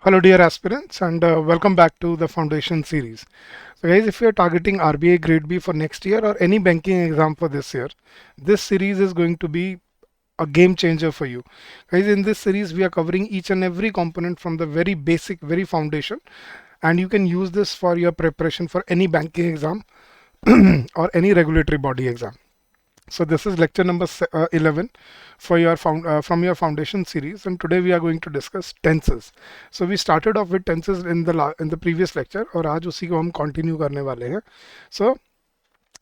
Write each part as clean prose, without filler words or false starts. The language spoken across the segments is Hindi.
Hello, dear aspirants, and welcome back to the foundation series. So, guys, if you're targeting RBI Grade B for next year or any banking exam for this year, this series is going to be a game changer for you. Guys, in this series, we are covering each and every component from the very basic, very foundation, and you can use this for your preparation for any banking exam or any regulatory body exam. So this is lecture number 11 for your from your foundation series, and today we are going to discuss tenses. So we started off with tenses in the previous lecture, और आज उसी को हम continue करने वाले हैं. So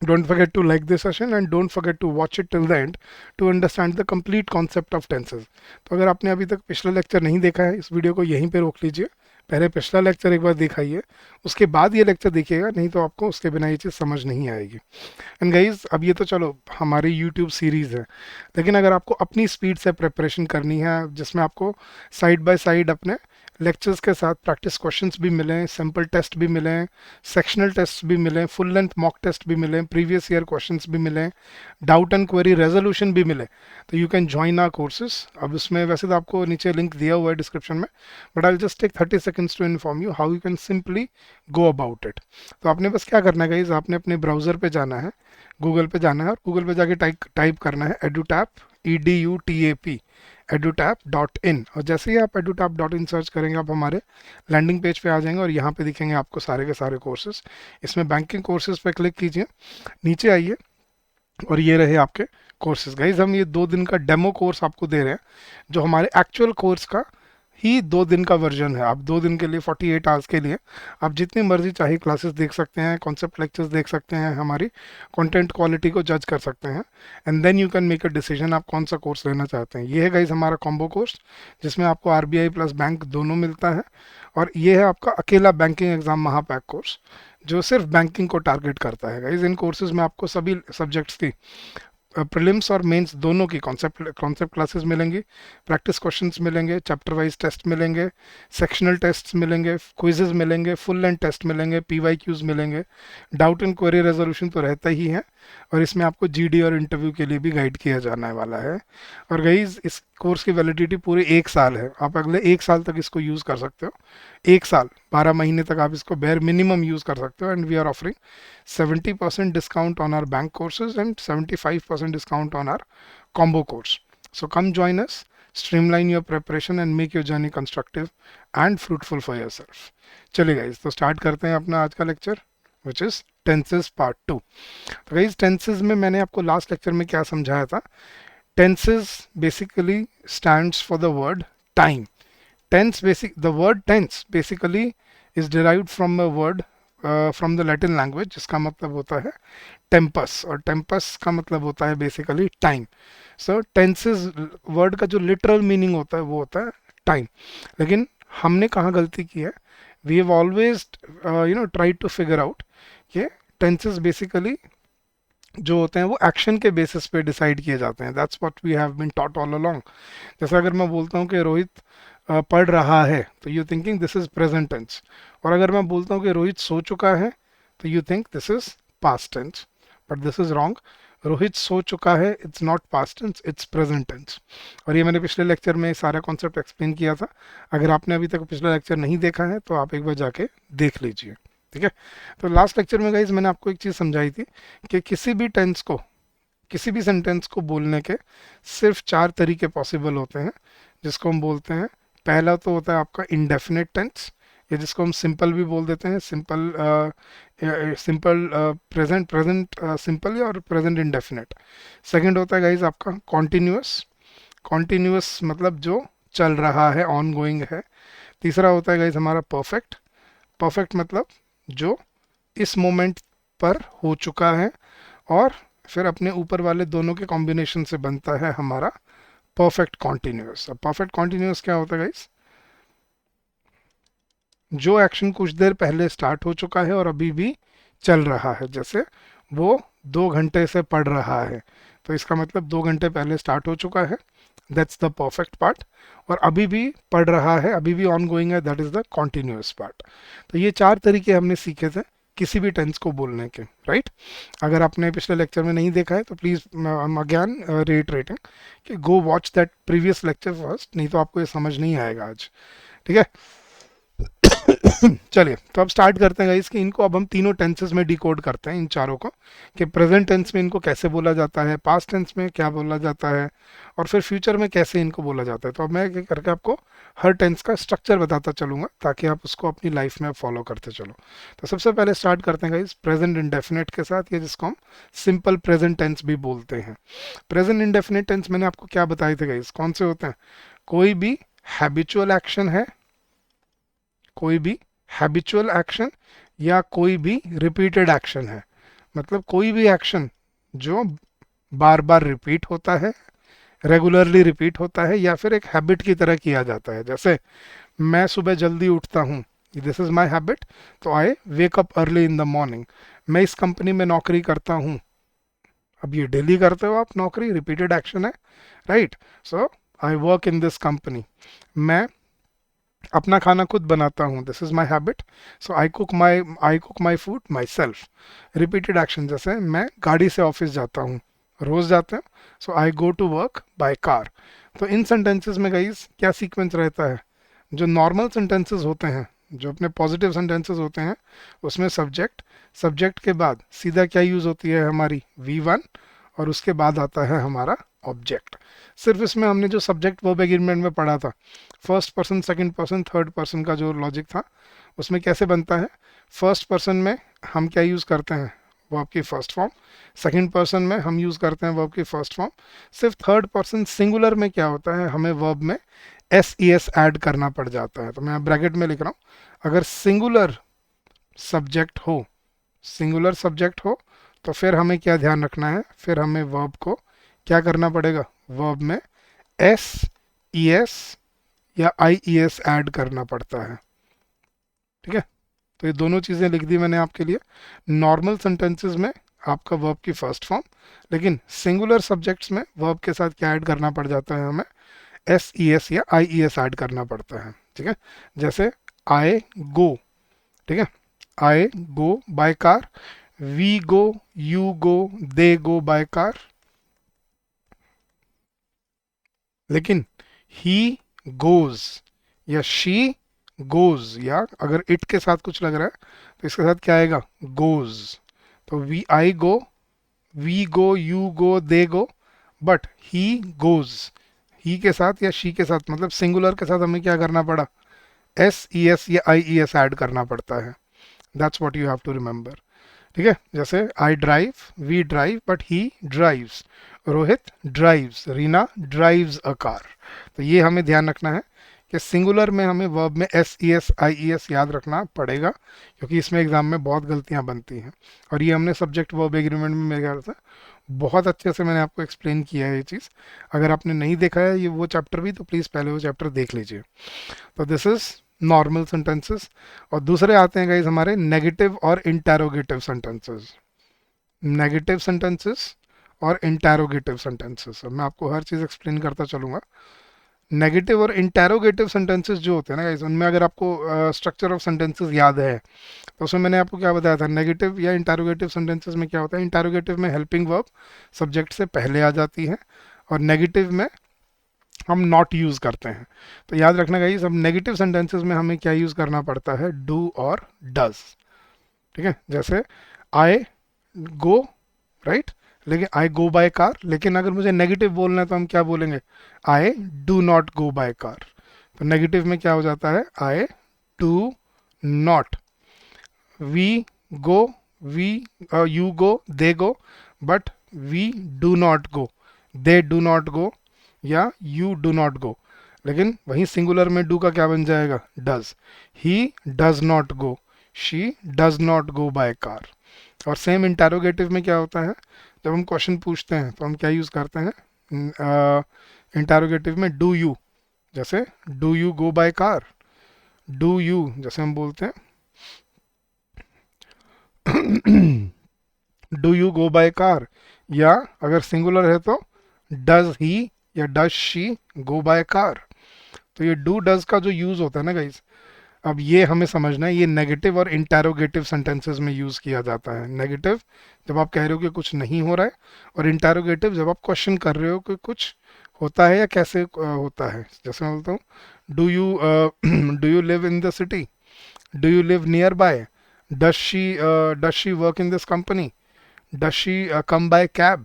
don't forget to like this session and don't forget to watch it till the end to understand the complete concept of tenses. तो अगर आपने अभी तक पिछला लेक्चर नहीं देखा है, इस वीडियो को यहीं पे रोक लीजिए. पहले पिछला लेक्चर एक बार दिखाइए, उसके बाद ये लेक्चर देखिएगा, नहीं तो आपको उसके बिना ये चीज़ समझ नहीं आएगी. एंड गाइज, अब ये तो चलो हमारी यूट्यूब सीरीज़ है, लेकिन अगर आपको अपनी स्पीड से प्रिपरेशन करनी है, जिसमें आपको साइड बाय साइड अपने लेक्चर्स के साथ प्रैक्टिस क्वेश्चंस भी मिलें, सैम्पल टेस्ट भी मिलें, सेक्शनल टेस्ट भी मिलें, फुल लेंथ मॉक टेस्ट भी मिलें, प्रीवियस ईयर क्वेश्चंस भी मिलें, डाउट एंड क्वेरी रेजोल्यूशन भी मिले, तो you can join our courses. अब उसमें वैसे तो आपको नीचे लिंक दिया हुआ है डिस्क्रिप्शन में, but I just take 30 seconds to inform you how you can simply go about it. तो आपने बस क्या करना है गाइज, आपने अपने ब्राउज़र पे जाना है, गूगल पे जाना है, और गूगल पे जाके टाइप करना है edutap EDUTAP edutap.in. और जैसे ही आप edutap.in सर्च करेंगे, आप हमारे लैंडिंग पेज पे आ जाएंगे और यहाँ पे दिखेंगे आपको सारे के सारे कोर्सेज. इसमें बैंकिंग कोर्सेज पे क्लिक कीजिए, नीचे आइए, और ये रहे आपके कोर्सेज. गाइज, हम ये 2 दिन का डेमो कोर्स आपको दे रहे हैं, जो हमारे एक्चुअल कोर्स का ही 2 दिन का वर्जन है. आप 2 दिन के लिए 48 आवर्स के लिए आप जितनी मर्जी चाहे क्लासेस देख सकते हैं, कॉन्सेप्ट लेक्चर्स देख सकते हैं, हमारी कंटेंट क्वालिटी को जज कर सकते हैं, and then you can make a decision आप कौन सा कोर्स लेना चाहते हैं. ये है गाइज हमारा कॉम्बो कोर्स, जिसमें आपको आरबीआई प्लस बैंक दोनों मिलता है, और ये है आपका अकेला बैंकिंग एग्जाम महापैक कोर्स, जो सिर्फ बैंकिंग को टारगेट करता है. गाइज, इन कोर्सेज में आपको सभी सब्जेक्ट्स की प्रीलिम्स और मेंस दोनों की कॉन्सेप्ट क्लासेस मिलेंगी, प्रैक्टिस क्वेश्चंस मिलेंगे, चैप्टर वाइज टेस्ट मिलेंगे, सेक्शनल टेस्ट्स मिलेंगे, क्विजेज मिलेंगे, फुल लेंथ टेस्ट मिलेंगे, पीवाईक्यूज मिलेंगे, डाउट एंड क्वेरी रेजोल्यूशन तो रहता ही है, और इसमें आपको जीडी और इंटरव्यू के लिए भी गाइड किया जाने वाला है. और गाइज, इस कोर्स की वैलिडिटी पूरे 1 साल है. आप अगले 1 साल तक इसको यूज़ कर सकते हो. 1 साल 12 महीने तक आप इसको बेयर मिनिमम यूज़ कर सकते हो. And we are offering 70% discount on our bank courses and 75% discount on our combo course. So come join us, streamline your preparation and make your journey constructive and fruitful for yourself. चलिए गाइज, तो स्टार्ट करते हैं अपना आज का lecture, which is tenses part 2. तो गाइज, टेंसेज में मैंने आपको लास्ट लेक्चर में क्या समझाया था. Tenses basically stands for the word time. The word tense basically is derived from a word from the Latin language, जिसका मतलब होता है टेम्पस, और टेम्पस का मतलब होता है बेसिकली टाइम. सो टेंसेस वर्ड का जो लिटरल मीनिंग होता है वो होता है टाइम. लेकिन हमने कहाँ गलती की है, we have always try to figure out कि टेंसेस बेसिकली जो होते हैं वो एक्शन के बेसिस पे डिसाइड किए जाते हैं. That's what we have been taught all along. जैसे अगर मैं बोलता हूँ कि रोहित पढ़ रहा है, तो you thinking this is present tense. और अगर मैं बोलता हूँ कि रोहित सो चुका है, तो you think this is past tense. But this is wrong. Rohit सो चुका है, it's not past tense, it's present tense. और ये मैंने पिछले लेक्चर में सारा कॉन्सेप्ट एक्सप्लेन किया था. अगर आपने अभी तक पिछला लेक्चर नहीं देखा है तो आप एक बार जाके देख लीजिए. ठीक है. तो लास्ट लेक्चर में गाइज मैंने आपको एक चीज़ समझाई थी कि किसी भी टेंस को, किसी भी सेंटेंस को बोलने के सिर्फ 4 तरीके पॉसिबल होते हैं, जिसको हम बोलते हैं. पहला तो होता है आपका इंडेफिनेट टेंस, या जिसको हम सिंपल भी बोल देते हैं, सिंपल प्रेजेंट सिंपल या और प्रेजेंट इंडेफिनेट. सेकंड होता है गाइज आपका कॉन्टिन्यूअस. कॉन्टिन्यूअस मतलब जो चल रहा है, ऑन गोइंग है. तीसरा होता है गाइज हमारा परफेक्ट. परफेक्ट मतलब जो इस मोमेंट पर हो चुका है, और फिर अपने ऊपर वाले दोनों के कॉम्बिनेशन से बनता है हमारा परफेक्ट कॉन्टिन्यूअस. अब परफेक्ट कॉन्टिन्यूअस क्या होता है गाइस, जो एक्शन कुछ देर पहले स्टार्ट हो चुका है और अभी भी चल रहा है. जैसे वो 2 घंटे से पढ़ रहा है, तो इसका मतलब 2 घंटे पहले स्टार्ट हो चुका है, दैट्स द परफेक्ट पार्ट. और अभी भी पढ़ रहा है, अभी भी ऑन गोइंग है, that is the continuous part. तो ये 4 तरीके हमने सीखे थे किसी भी टेंस को बोलने के, राइट. अगर आपने पिछले लेक्चर में नहीं देखा है तो प्लीज़ अगेन रेटरेटिंग कि go watch that previous lecture first, नहीं तो आपको ये समझ नहीं आएगा आज. ठीक है. चलिए तो अब स्टार्ट करते हैं गाइस कि इनको अब हम तीनों टेंसेस में डिकोड करते हैं इन चारों को, कि प्रेजेंट टेंस में इनको कैसे बोला जाता है, पास्ट टेंस में क्या बोला जाता है, और फिर फ्यूचर में कैसे इनको बोला जाता है। तो अब मैं क्या करके आपको हर टेंस का स्ट्रक्चर बताता चलूंगा ताकि आप उसको अपनी लाइफ में फॉलो करते चलो। तो सबसे पहले स्टार्ट करते हैं गाइस प्रेजेंट इंडेफिनिट के साथ, या जिसको हम सिंपल प्रेजेंट टेंस भी बोलते हैं। प्रेजेंट इंडेफिनिट टेंस मैंने आपको क्या बताए थे गाइस, कौन से होते हैं? कोई भी हैबिचुअल एक्शन है, कोई भी हैबिचुअल एक्शन, या कोई भी रिपीटेड एक्शन है। मतलब कोई भी एक्शन जो बार बार रिपीट होता है, रेगुलरली रिपीट होता है, या फिर एक हैबिट की तरह किया जाता है। जैसे मैं सुबह जल्दी उठता हूँ, दिस इज माई हैबिट, तो I wake up early in the morning. मैं इस कंपनी में नौकरी करता हूँ, अब ये डेली करते हो आप नौकरी, रिपीटेड एक्शन है, right. So I work in this company. मैं अपना खाना खुद बनाता हूँ, this is my habit, so I cook my food my self. Repeated action, जैसे मैं गाड़ी से ऑफिस जाता हूँ, रोज जाते हैं, so I go to work by car. तो इन सेंटेंसेस में गाइस क्या सीक्वेंस रहता है? जो नॉर्मल सेंटेंसेस होते हैं, जो अपने पॉजिटिव सेंटेंसेस होते हैं, उसमें सब्जेक्ट, सब्जेक्ट के बाद सीधा क्या यूज होती है हमारी V1, और उसके बाद आता है हमारा ऑब्जेक्ट। सिर्फ इसमें हमने जो सब्जेक्ट वर्ब एग्रीमेंट में पढ़ा था, first person, second person, third person का जो लॉजिक था, उसमें कैसे बनता है? फर्स्ट पर्सन में हम क्या यूज़ करते हैं? वर्ब की फर्स्ट फॉर्म। सेकंड पर्सन में हम यूज़ करते हैं वर्ब की फर्स्ट फॉर्म। सिर्फ थर्ड पर्सन सिंगुलर में क्या होता है, हमें वर्ब में SES ऐड करना पड़ जाता है। तो मैं ब्रैकेट में लिख रहा हूँ, अगर सिंगुलर सब्जेक्ट हो, सिंगुलर सब्जेक्ट हो, तो फिर हमें क्या ध्यान रखना है? फिर हमें वर्ब को क्या करना पड़ेगा? वर्ब में SES या IES ऐड करना पड़ता है, ठीक है। तो ये दोनों चीज़ें लिख दी मैंने आपके लिए। नॉर्मल सेंटेंसेस में आपका वर्ब की फर्स्ट फॉर्म, लेकिन सिंगुलर सब्जेक्ट्स में वर्ब के साथ क्या ऐड करना पड़ जाता है? हमें SES या IES ऐड करना पड़ता है, ठीक है। जैसे आई गो, ठीक है, I go by car, we go, you go, they go by car. लेकिन ही गोज या शी गोज, या अगर इट के साथ कुछ लग रहा है तो इसके साथ क्या आएगा? गोज। तो we go, you go, they go, but he goes, he के साथ या शी के साथ, मतलब सिंगुलर के साथ हमें क्या करना पड़ा? SES या IES ऐड करना पड़ता है। That's what you have to remember, ठीक है। जैसे I drive, we drive, but he drives, Rohit drives, Reena drives a car. तो ये हमें ध्यान रखना है कि सिंगुलर में हमें वर्ब में SES IES याद रखना पड़ेगा, क्योंकि इसमें एग्जाम में बहुत गलतियां बनती हैं। और ये हमने सब्जेक्ट वर्ब एग्रीमेंट में मेरे ख्याल से बहुत अच्छे से मैंने आपको एक्सप्लेन किया है ये चीज़। अगर आपने नहीं देखा है ये वो चैप्टर भी, तो प्लीज़ पहले वो चैप्टर देख लीजिए। तो दिस इज नॉर्मल सेंटेंसेस। और दूसरे आते हैं गाइज हमारे नेगेटिव और इंटेरोगेटिव सेंटेंसेस। नेगेटिव सेंटेंसेस और इंटेरोगेटिव सेंटेंसेस, अब मैं आपको हर चीज़ एक्सप्लेन करता चलूंगा। नेगेटिव और इंटेरोगेटिव सेंटेंसेस जो होते हैं ना गाइज, उनमें अगर आपको स्ट्रक्चर ऑफ सेंटेंसेस याद है, तो उसमें मैंने आपको क्या बताया था? नेगेटिव या इंटेरोगेटिव सेंटेंसेस में क्या होता है? इंटेरोगेटिव में हेल्पिंग वर्ब सब्जेक्ट से पहले आ जाती है, और नेगेटिव में हम नॉट यूज़ करते हैं। तो याद रखना गाइस, अब नेगेटिव सेंटेंसेस में हमें क्या यूज़ करना पड़ता है? डू और डज, ठीक है। जैसे आई गो, राइट, लेकिन आई गो बाय कार, लेकिन अगर मुझे नेगेटिव बोलना है तो हम क्या बोलेंगे? I do not go by car. तो नेगेटिव में क्या हो जाता है? I do not. We go, we you go, they go, but we do not go, they do not go, या यू डू नॉट गो। लेकिन वहीं सिंगुलर में डू का क्या बन जाएगा? Does. He does not go, she does not go by car. और सेम इंटेरोगेटिव में क्या होता है? जब हम क्वेश्चन पूछते हैं तो हम क्या यूज़ करते हैं इंटेरोगेटिव में? Do you. जैसे do you go by car, do you, जैसे हम बोलते हैं do you go by car. या अगर सिंगुलर है तो डज ही या does she go by car. तो ये डू डज का जो यूज़ होता है ना गाइज, अब ये हमें समझना है, ये नेगेटिव और इंटेरोगेटिव सेंटेंसेस में यूज़ किया जाता है। नेगेटिव जब आप कह रहे हो कि कुछ नहीं हो रहा है, और इंटेरोगेटिव जब आप क्वेश्चन कर रहे हो कि कुछ होता है या कैसे होता है। जैसे मैं बोलता हूँ do you do you live in the city, do you live near by, does she work in this company, does she come by cab,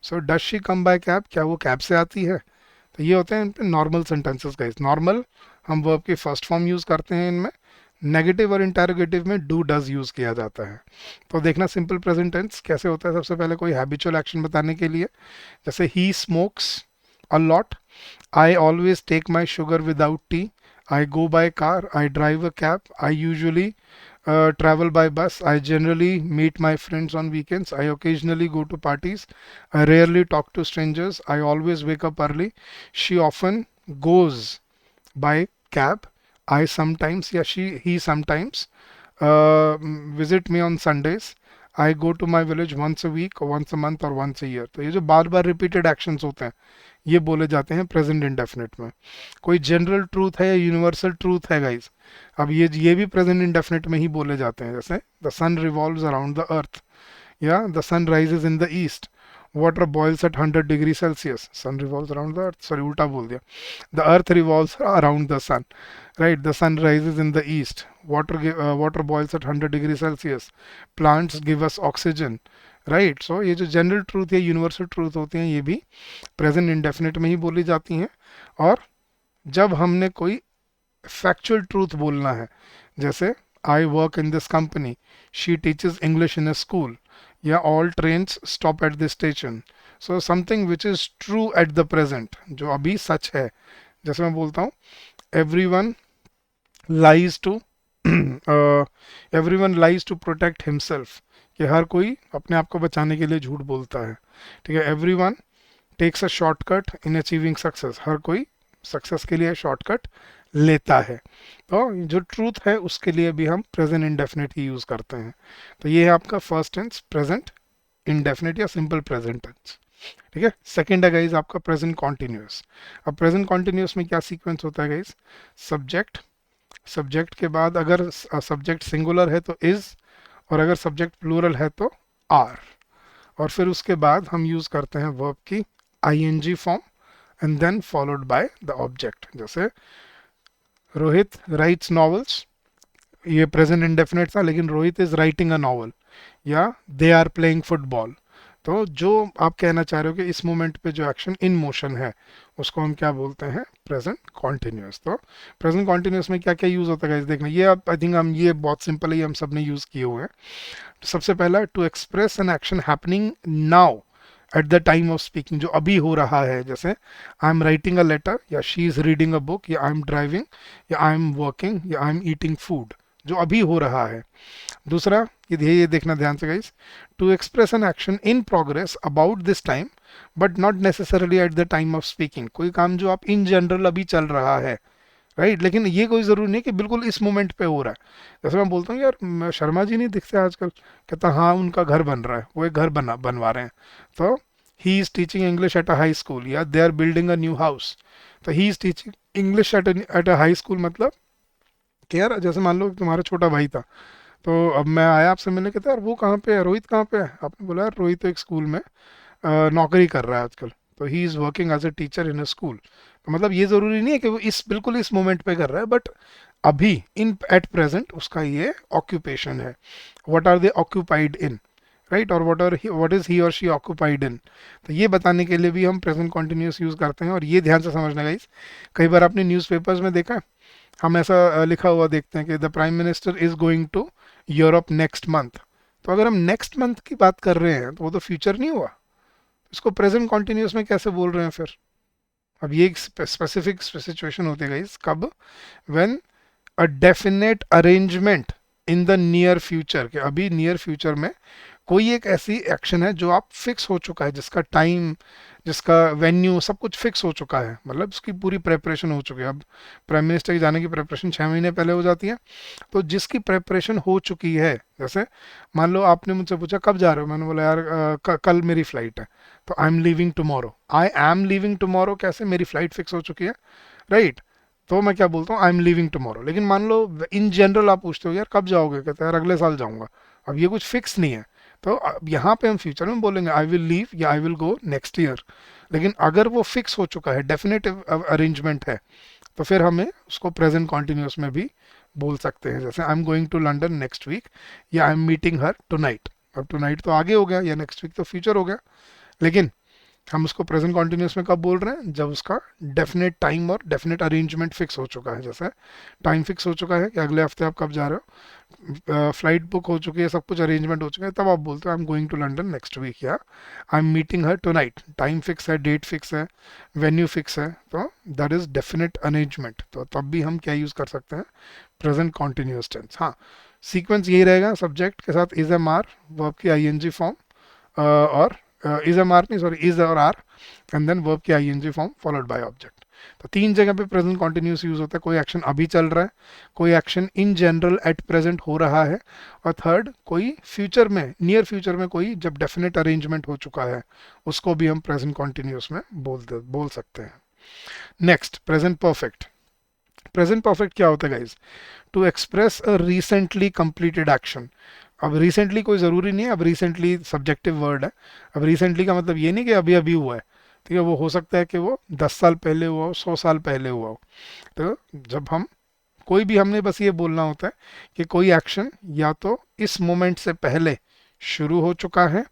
so does she come by cab, क्या वो कैब से आती है। तो ये होते हैं इन पे नॉर्मल सेंटेंसेस गाइस। नॉर्मल हम वर्ब की फर्स्ट फॉर्म यूज करते हैं इनमें, नेगेटिव और इंटेरोगेटिव में डू डज यूज किया जाता है। तो देखना सिंपल प्रेजेंट टेंस कैसे होता है। सबसे पहले कोई हैबिचुअल एक्शन बताने के लिए, जैसे he smokes a lot, I always take my sugar without tea, I go by car, I drive a cab, I usually travel by bus, I generally meet my friends on weekends, I occasionally go to parties, I rarely talk to strangers, I always wake up early, she often goes by cab, I sometimes, या he sometimes visit me on Sundays, I go to my village once a week or once a month or once a year। तो ये जो बार बार रिपीटेड एक्शंस होते हैं ये बोले जाते हैं प्रेजेंट इंडेफिनिट में। कोई जनरल ट्रूथ है या यूनिवर्सल ट्रूथ है गाइस, अब ये भी प्रेजेंट इंडेफिनिट में ही बोले जाते हैं। जैसे the sun revolves around the earth, या the sun rises in the east, water boils at 100 degree Celsius, sun revolves around the earth, sorry उल्टा बोल दिया, the earth revolves around the sun, right, the sun rises in the east, water boils at 100 degree Celsius, plants give us oxygen, right. So ये जो जनरल ट्रूथ या यूनिवर्सल ट्रूथ होती हैं ये भी प्रेजेंट इंडेफिनिट में ही बोली जाती हैं। और जब हमने कोई फैक्चुअल ट्रूथ बोलना है, जैसे I work in this company, she teaches English in a school, या all trains stop at this station, so something which is true at the present, जो अभी सच है। जैसे मैं बोलता हूँ everyone lies to everyone lies to protect himself, कि हर कोई अपने आप को बचाने के लिए झूठ बोलता है, ठीक है। Everyone takes a shortcut in achieving success, हर कोई सक्सेस के लिए शॉर्टकट लेता है। तो जो ट्रूथ है उसके लिए भी हम प्रेजेंट इंडेफिनिट ही यूज करते हैं। तो ये है आपका फर्स्ट टेंस प्रेजेंट इंडेफिनिट या सिंपल प्रेजेंट टेंस, ठीक है। सेकंड है गाइज आपका प्रेजेंट कॉन्टिन्यूस। अब प्रेजेंट कॉन्टिन्यूस में क्या सीक्वेंस होता है गाइज, सब्जेक्ट, सब्जेक्ट के बाद अगर सब्जेक्ट सिंगुलर है तो इज, और अगर सब्जेक्ट प्लूरल है तो आर, और फिर उसके बाद हम यूज करते हैं वर्ब की ING form and then followed by the object. जैसे रोहित राइट्स नॉवेल्स, ये प्रेजेंट इंडेफिनिट था लेकिन Rohit is writing a novel, या दे आर प्लेइंग फुटबॉल। तो जो आप कहना चाह रहे हो कि इस मोमेंट पे जो एक्शन इन मोशन है उसको हम क्या बोलते हैं, प्रेजेंट कॉन्टिन्यूस। तो प्रेजेंट कॉन्टिन्यूस में क्या क्या यूज होता है गाइस, देखना ये आप आई थिंक हम ये बहुत सिंपल है, हम सब ने यूज किए हुए हैं। तो सबसे पहला to express an action happening now at the time of speaking, जो अभी हो रहा है, जैसे I am writing a letter, या she is reading a book, या आई एम ड्राइविंग, या आई एम वर्किंग, या आई एम ईटिंग फूड, जो अभी हो रहा है। दूसरा ये देखना ध्यान से guys, to express an action in progress about this time but not necessarily at the time of speaking, कोई काम जो आप इन जनरल अभी चल रहा है, राइट, लेकिन ये कोई जरूरी नहीं कि बिल्कुल इस मोमेंट पे हो रहा है। जैसे मैं बोलता हूँ यार शर्मा जी नहीं दिखते आजकल, कहता हाँ उनका घर बन रहा है, वो एक घर बनवा रहे हैं, तो he is teaching English at a high school, या they are building a new house. तो he is teaching English at a high school, मतलब कि यार जैसे मान लो तुम्हारा छोटा भाई था, तो अब मैं आया आपसे मिलने, कहता यार वो कहाँ पे है, रोहित कहाँ पे है, आपने बोला यार रोहित तो एक स्कूल में नौकरी कर रहा है आजकल, तो he is working as a teacher in a school. तो मतलब ये ज़रूरी नहीं है कि वो बिल्कुल इस मोमेंट पे कर रहा है, बट अभी इन एट प्रेजेंट उसका ये ऑक्यूपेशन है। What are they occupied in, right, और व्हाट इज ही और शी ऑक्यूपाइड इन। तो ये बताने के लिए भी हम प्रेजेंट कॉन्टिन्यूस यूज करते हैं। और ये ध्यान से समझना गाइस, कई बार आपने न्यूज़पेपर्स में देखा है, हम ऐसा लिखा हुआ देखते हैं कि the prime minister is going to Europe next month. तो अगर हम नेक्स्ट मंथ की बात कर रहे हैं तो वो तो फ्यूचर नहीं हुआ, इसको प्रेजेंट कॉन्टिन्यूस में कैसे बोल रहे हैं फिर। अब ये एक स्पेसिफिक सिचुएशन होती है गाइस, कब, when a definite arrangement in the near future, के अभी नियर फ्यूचर में कोई एक ऐसी एक्शन है जो आप फिक्स हो चुका है, जिसका टाइम, जिसका वेन्यू सब कुछ फिक्स हो चुका है, मतलब उसकी पूरी प्रेपरेशन हो चुकी है। अब प्राइम मिनिस्टर के जाने की प्रेपरेशन 6 महीने पहले हो जाती है, तो जिसकी प्रेपरेशन हो चुकी है, जैसे मान लो आपने मुझसे पूछा कब जा रहे हो, मैंने बोला यार कल मेरी फ्लाइट है, तो I am leaving tomorrow, I am leaving tomorrow, कैसे, मेरी फ्लाइट फिक्स हो चुकी है, राइट। तो मैं क्या बोलता हूँ, आई एम लीविंग टुमारो। लेकिन मान लो इन जनरल आप पूछते हो यार कब जाओगे, कहते हैं यार अगले साल जाऊंगा, अब ये कुछ फिक्स नहीं है। तो अब यहाँ पे हम फ्यूचर में बोलेंगे आई विल लीव या I will go next year. लेकिन अगर वो फिक्स हो चुका है, डेफिनेटिव अरेंजमेंट है, तो फिर हमें उसको प्रेजेंट कॉन्टिन्यूस में भी बोल सकते हैं, जैसे I am going to London next week या I am meeting her tonight. अब टुनाइट तो आगे हो गया या नेक्स्ट वीक तो फ्यूचर हो गया, लेकिन हम उसको प्रेजेंट कॉन्टिन्यूस में कब बोल रहे हैं, जब उसका डेफिनेट टाइम और डेफिनेट अरेंजमेंट फिक्स हो चुका है। जैसे टाइम फिक्स हो चुका है कि अगले हफ्ते आप कब जा रहे हो, फ्लाइट बुक हो चुकी है, सब कुछ अरेंजमेंट हो चुका है, तब आप बोलते हो I am going to London next week या I am meeting her tonight. Time fix है, डेट फिक्स है, वेन्यू फिक्स है, तो दैट इज डेफिनेट अरेंजमेंट। तो तब भी हम क्या यूज़ कर सकते हैं, प्रेजेंट कॉन्टिन्यूस टेंस। हाँ, सीक्वेंस यही रहेगा, सब्जेक्ट के साथ इज एम आर, वर्ब की आईएनजी फॉर्म, और इज एम आर नहीं, सॉरी, इज और आर, एंड देन वर्ब की ING form followed by object. तो तीन जगह पे प्रेजेंट कॉन्टिन्यूस यूज होता है, कोई एक्शन अभी चल रहा है, कोई action in general at present हो रहा है, और थर्ड कोई फ्यूचर में, नियर फ्यूचर में कोई जब डेफिनेट अरेंजमेंट हो चुका है, उसको भी हम प्रेजेंट कॉन्टिन्यूस में बोल सकते हैं। Next, present perfect. Present perfect क्या होता है guys, to express a recently completed action. अब रिसेंटली कोई ज़रूरी नहीं है, अब रिसेंटली सब्जेक्टिव वर्ड है। अब रिसेंटली का मतलब ये नहीं कि अभी अभी हुआ है, ठीक है, वो हो सकता है कि वो 10 साल पहले हुआ हो, 100 साल पहले हुआ हो। तो जब हम कोई भी, हमने बस ये बोलना होता है कि कोई एक्शन या तो इस मोमेंट से पहले शुरू हो चुका है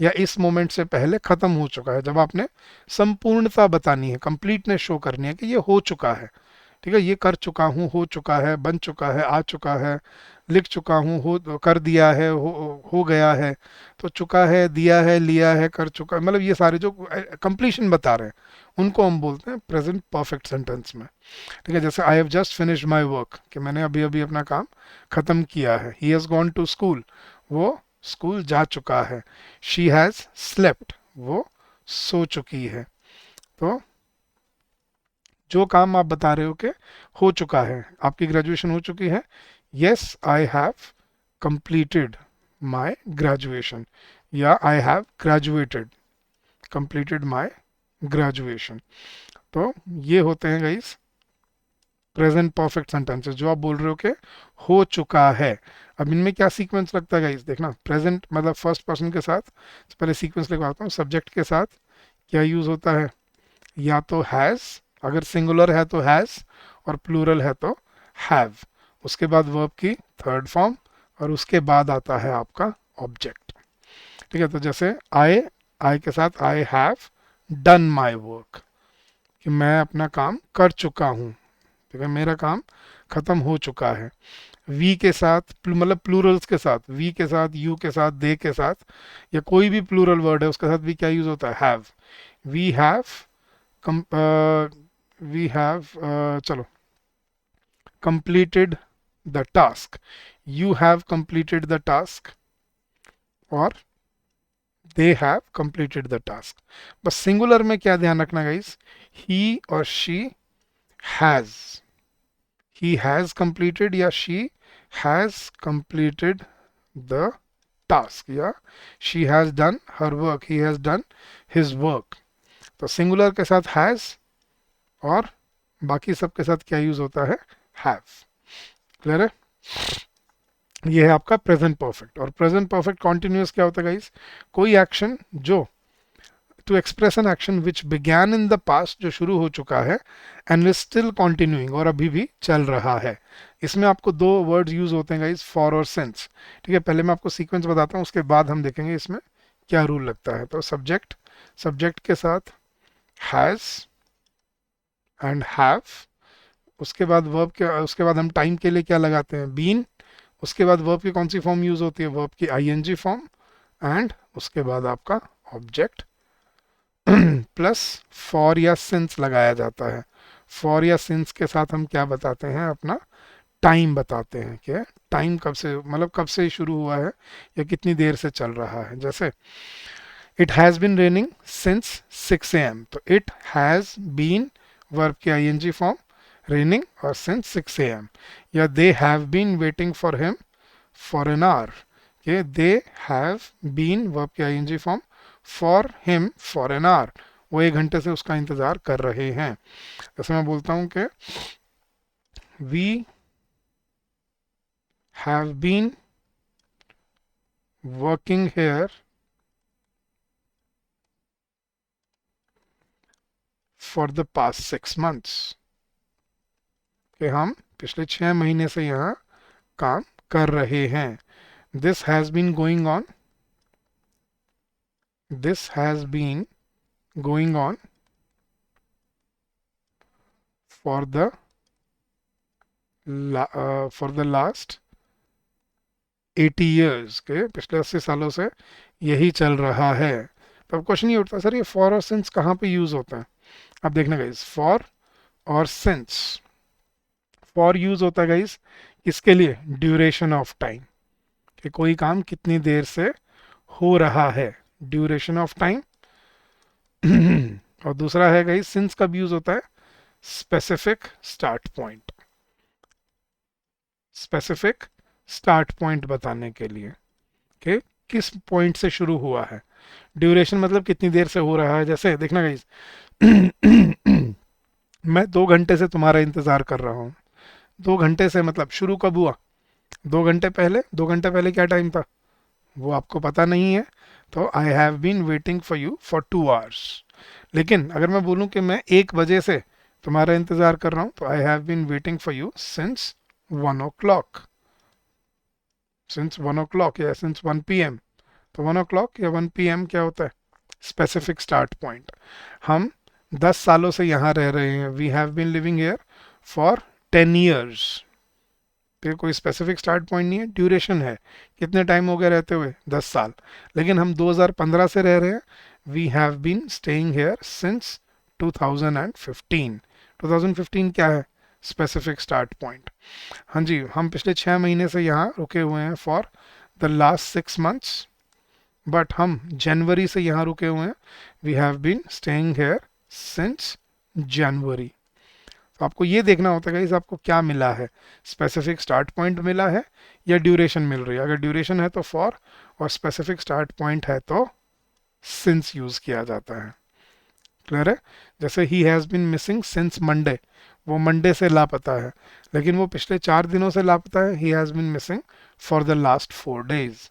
या इस मोमेंट से पहले ख़त्म हो चुका है। जब आपने संपूर्णता बतानी है, कंप्लीटनेस शो करनी है कि ये हो चुका है, ठीक है, ये कर चुका हूँ, हो चुका है, बन चुका है, आ चुका है, लिख चुका हूँ, हो कर दिया है, हो गया है, तो चुका है, दिया है, लिया है, कर चुका है, मतलब ये सारे जो कंप्लीशन बता रहे हैं उनको हम बोलते हैं प्रेजेंट परफेक्ट सेंटेंस में। ठीक है, जैसे I have just finished my work, कि मैंने अभी अभी अपना काम खत्म किया है। He has gone to school, वो स्कूल जा चुका है। शी हैज़ स्लेप्ट, वो सो चुकी है। तो जो काम आप बता रहे हो कि हो चुका है, आपकी ग्रेजुएशन हो चुकी है, yes I have completed my graduation, या I have graduated, completed my graduation. तो ये होते हैं गाइस प्रेजेंट परफेक्ट सेंटेंसेस, जो आप बोल रहे हो कि हो चुका है। अब इनमें क्या सीक्वेंस लगता है गाइस, देखना, प्रेजेंट मतलब फर्स्ट पर्सन के साथ, तो पहले सीक्वेंस लिखवाता हूँ, सब्जेक्ट के साथ क्या यूज होता है, या तो हैज़, अगर सिंगुलर है तो हैज़, और प्लूरल है तो हैव। उसके बाद वर्ब की थर्ड फॉर्म, और उसके बाद आता है आपका ऑब्जेक्ट। ठीक है, तो जैसे आई, आई के साथ I have done my work, कि मैं अपना काम कर चुका हूँ, ठीक है, मेरा काम खत्म हो चुका है। वी के साथ, मतलब प्लूरल्स के साथ, वी के साथ, यू के साथ, दे के साथ, या कोई भी प्लूरल वर्ड है उसके साथ भी क्या यूज होता है, have. We have we have, चलो, completed the task, you have completed the task, और they have completed the task। बस सिंगुलर में क्या ध्यान रखना गाइस, he और she has, he has completed या she has completed the task, या she has done her work, he has done his work। तो सिंगुलर के साथ has, और बाकी सब के साथ क्या यूज होता है, have। क्लियर है, ये है आपका प्रेजेंट परफेक्ट। और प्रेजेंट परफेक्ट कॉन्टिन्यूस क्या होता है गाइस, कोई एक्शन जो, to express an action which began in the past, जो शुरू हो चुका है, एंड इज स्टिल कंटिन्यूइंग, और अभी भी चल रहा है। इसमें आपको दो वर्ड्स यूज होते हैं गाइस, फॉर और सिंस। ठीक है, पहले मैं आपको सीक्वेंस बताता हूँ, उसके बाद हम देखेंगे इसमें क्या रूल लगता है। तो सब्जेक्ट, सब्जेक्ट के साथ हैज एंड हैव, उसके बाद वर्ब के, उसके बाद हम टाइम के लिए क्या लगाते हैं, बीन। उसके बाद वर्ब की कौन सी फॉर्म यूज होती है, वर्ब की आईएनजी फॉर्म, एंड उसके बाद आपका ऑब्जेक्ट प्लस फॉर या सिंस लगाया जाता है। फॉर या सिंस के साथ हम क्या बताते हैं, अपना टाइम बताते हैं कि टाइम कब से, मतलब कब से शुरू हुआ है या कितनी देर से चल रहा है। जैसे it has been raining since 6 AM, तो इट हैज़ बीन वर्ब की आईएनजी फॉर्म, रेनिंग और सिंस 6 AM। या they have been waiting for him for an hour, कि दे हैव बीन वर्ब की ING form, for him for an hour, वो 1 घंटे से उसका इंतजार कर रहे हैं। जैसे मैं बोलता हूँ कि we have been working here for the past 6 months। कि हम पिछले 6 महीने से यहाँ काम कर रहे हैं. This has been going on, this has been going on for the for the last 80 years के, पिछले 80 सालों से यही चल रहा है. तो अब क्वेश्चन ये उठता है, सर ये फॉर और सिंस कहाँ पे यूज होता है. अब देखना गाइस, फॉर और सिंस. फॉर यूज होता है गाइस किसके लिए, ड्यूरेशन ऑफ टाइम, कि कोई काम कितनी देर से हो रहा है, ड्यूरेशन ऑफ टाइम. और दूसरा है गाइस, सिंस कब यूज होता है, specific start point, specific start point बताने के लिए कि किस पॉइंट से शुरू हुआ है. ड्यूरेशन मतलब कितनी देर से हो रहा है. जैसे देखना गाइस, मैं 2 घंटे से तुम्हारा इंतजार कर रहा हूँ. 2 घंटे से मतलब शुरू कब हुआ, 2 घंटे पहले. 2 घंटे पहले क्या टाइम था वो आपको पता नहीं है, तो I have been waiting for you for 2 hours. लेकिन अगर मैं बोलूं कि मैं 1 बजे से तुम्हारा इंतजार कर रहा हूं, तो I have been waiting for you since 1 o'clock, since 1 o'clock या सिंस 1 PM. तो 1 o'clock या 1 PM क्या होता है, स्पेसिफिक स्टार्ट पॉइंट. हम 10 सालों से यहाँ रह रहे हैं, we have been living here for 10 years. फिर कोई स्पेसिफिक स्टार्ट पॉइंट नहीं है, ड्यूरेशन है, कितने टाइम हो गया रहते हुए, 10 साल. लेकिन हम 2015 से रह रहे हैं, we have been staying here since 2015. 2015 क्या है, स्पेसिफिक स्टार्ट पॉइंट. हाँ जी, हम पिछले 6 महीने से यहाँ रुके हुए हैं for the last 6 months. But हम जनवरी से यहाँ रुके हुए हैं, we have been staying here since January. तो आपको ये देखना होता है कि आपको क्या मिला है, स्पेसिफिक स्टार्ट पॉइंट मिला है या ड्यूरेशन मिल रही है. अगर ड्यूरेशन है तो फॉर, और स्पेसिफिक स्टार्ट पॉइंट है तो सिंस यूज किया जाता है. क्लियर है. जैसे he has been missing since Monday, वो मंडे से लापता है, लेकिन वो पिछले 4 दिनों से लापता है. He has been missing for the last 4 days.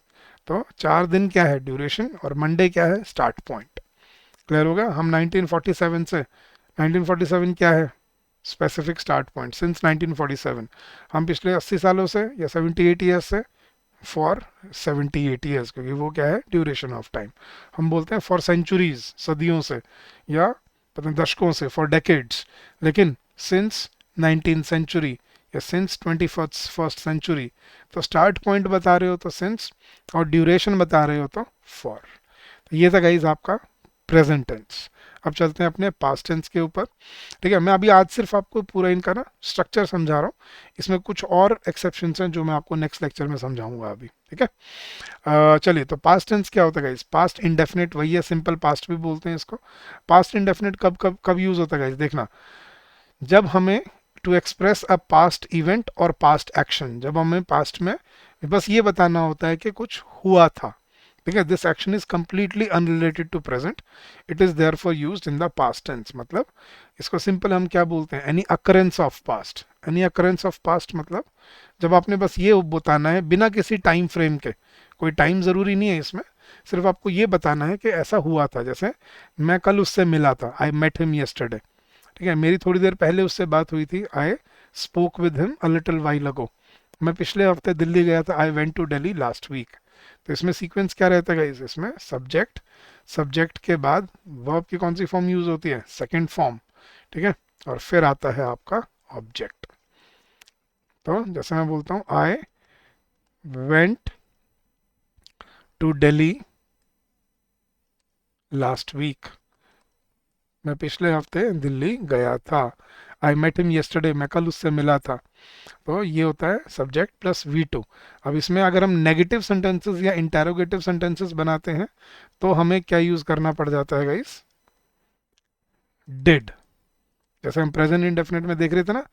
तो 4 दिन क्या है, ड्यूरेशन, और मंडे क्या है, स्टार्ट पॉइंट. क्लियर होगा. हम 1947 से, 1947 क्या है, स्पेसिफिक स्टार्ट पॉइंट सिंस 1947. हम पिछले 80 सालों से या 78 ईयर्स से फॉर 78 ईयर्स, क्योंकि वो क्या है, ड्यूरेशन ऑफ टाइम. हम बोलते हैं फॉर सेंचुरीज, सदियों से, या पता नहीं दशकों से, फॉर डेकेड्स. लेकिन सिंस 19th century या सिंस 21st century, तो स्टार्ट पॉइंट बता रहे हो तो सिंस, और ड्यूरेशन बता रहे हो तो फॉर. तो ये था गाइज आपका प्रेजेंट टेंस. अब चलते हैं अपने पास्ट टेंस के ऊपर. ठीक है, मैं अभी आज सिर्फ आपको पूरा इनका ना स्ट्रक्चर समझा रहा हूँ. इसमें कुछ और एक्सेप्शंस हैं जो मैं आपको नेक्स्ट लेक्चर में समझाऊंगा अभी. ठीक है. चलिए, तो पास्ट टेंस क्या होता है गाइस, पास्ट इंडेफिनिट, वही है, सिंपल पास्ट भी बोलते हैं इसको. पास्ट इंडेफिनिट कब कब कब यूज होता है गाइस, देखना, जब हमें to express a past event और पास्ट एक्शन, जब हमें पास्ट में बस ये बताना होता है कि कुछ हुआ था. ठीक है, this action is completely unrelated to present, it is there for used in the past tense. मतलब इसको सिंपल हम क्या बोलते हैं, any occurrence of past. Any occurrence of past मतलब जब आपने बस ये बताना है बिना किसी टाइम फ्रेम के, कोई टाइम ज़रूरी नहीं है इसमें, सिर्फ आपको ये बताना है कि ऐसा हुआ था. जैसे मैं कल उससे मिला था, आई मेट हिम यस्टरडे. ठीक है, मेरी थोड़ी देर पहले उससे बात हुई थी, I spoke with him a little while ago. मैं पिछले हफ्ते दिल्ली गया था, I went to Delhi last week. तो इसमें सीक्वेंस क्या रहता है गाइस, इसमें सब्जेक्ट, सब्जेक्ट के बाद वर्ब की कौन सी फॉर्म यूज होती है, सेकंड फॉर्म. ठीक है, और फिर आता है आपका ऑब्जेक्ट. तो जैसे मैं बोलता हूँ, I went to Delhi last week, मैं पिछले हफ्ते दिल्ली गया था. आई मेट हिम यस्टरडे, मैं कल उससे मिला था. तो ये होता है सब्जेक्ट प्लस V2. अब इसमें अगर हम नेगेटिव सेंटेंसेस या इंटेरोगेटिव सेंटेंसेस बनाते हैं तो हमें क्या यूज करना पड़ जाता है गाइस, डिड. जैसे हम प्रेजेंट इंडेफिनिट में देख रहे थे ना,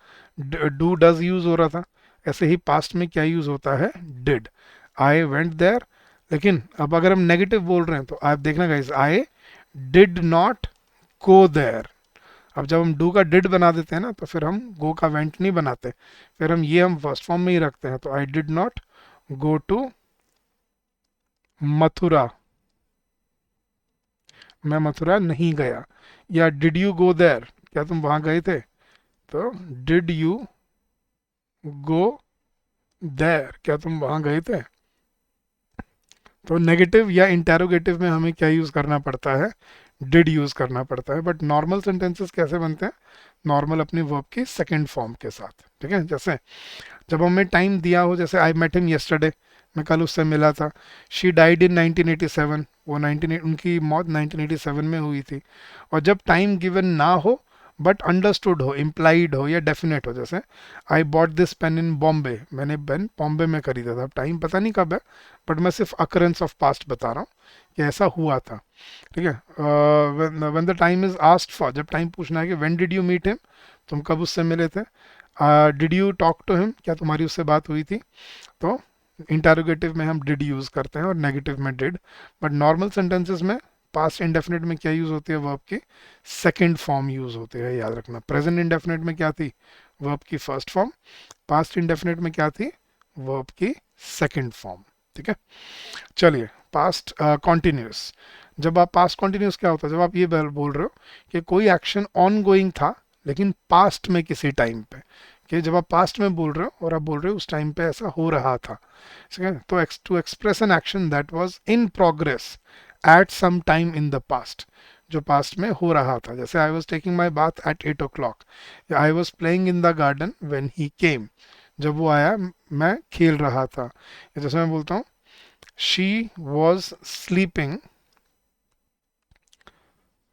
डू डज यूज हो रहा था, ऐसे ही पास्ट में क्या यूज होता है, डिड. I went there. लेकिन अब अगर हम नेगेटिव बोल रहे हैं तो आप देखना guys, I did not go there. अब जब हम डू का डिड बना देते हैं ना, तो फिर हम गो का वेंट नहीं बनाते, फिर हम फर्स्ट फॉर्म में ही रखते हैं. तो I did not go to Mathura, मैं मथुरा नहीं गया. या डिड यू गो देयर, क्या तुम वहां गए थे, तो डिड यू गो देयर, क्या तुम वहां गए थे? तो नेगेटिव या इंटेरोगेटिव में हमें क्या यूज करना पड़ता है? डिड यूज करना पड़ता है। बट नॉर्मल सेंटेंसेस कैसे बनते हैं? नॉर्मल अपनी वर्ब की सेकंड फॉर्म के साथ। ठीक है, जैसे जब हमें टाइम दिया हो, जैसे आई मेट हिम यस्टरडे, मैं कल उससे मिला था। शी डाइड इन 1987, वो 19 उनकी मौत 1987 में हुई थी। और जब टाइम गिवन ना हो बट अंडरस्टूड हो, इम्प्लाइड हो या डेफिनेट हो, जैसे I bought this pain in Bombay, मैंने पेन बॉम्बे में खरीदा था। अब टाइम पता नहीं कब है, बट मैं सिर्फ अकरेंस ऑफ पास्ट बता रहा हूँ कि ऐसा हुआ था। ठीक है, when the time is asked for, जब टाइम पूछना है कि when did you meet him, तुम कब उससे मिले थे? Did you talk to him, क्या तुम्हारी उससे बात हुई थी? तो इंटरोगेटिव में हम डिड यूज करते हैं और नेगेटिव में डिड। बट नॉर्मल सेंटेंसेस में पास्ट इंडेफिनिट में क्या यूज होती है? वर्ब की सेकंड फॉर्म यूज होती है, याद रखना। प्रेजेंट इंडेफिनिट में क्या थी? वर्ब की फर्स्ट फॉर्म। पास्ट इंडेफिनिट में क्या थी? वर्ब की सेकंड फॉर्म। ठीक है, चलिए पास्ट कॉन्टिन्यूस। जब आप पास्ट कॉन्टिन्यूस क्या होता है? जब आप ये बोल रहे हो कि कोई एक्शन ऑन गोइंग था लेकिन पास्ट में किसी टाइम पे, कि जब आप पास्ट में बोल रहे हो और आप बोल रहे हो उस टाइम पे ऐसा हो रहा था। ठीक है, तो to express an action that was in progress at some time in the past, जो पास्ट में हो रहा था। जैसे I was taking my bath at 8 o'clock, या I was playing in the garden when he came, जब वो आया मैं खेल रहा था। या जैसे मैं बोलता हूँ she was sleeping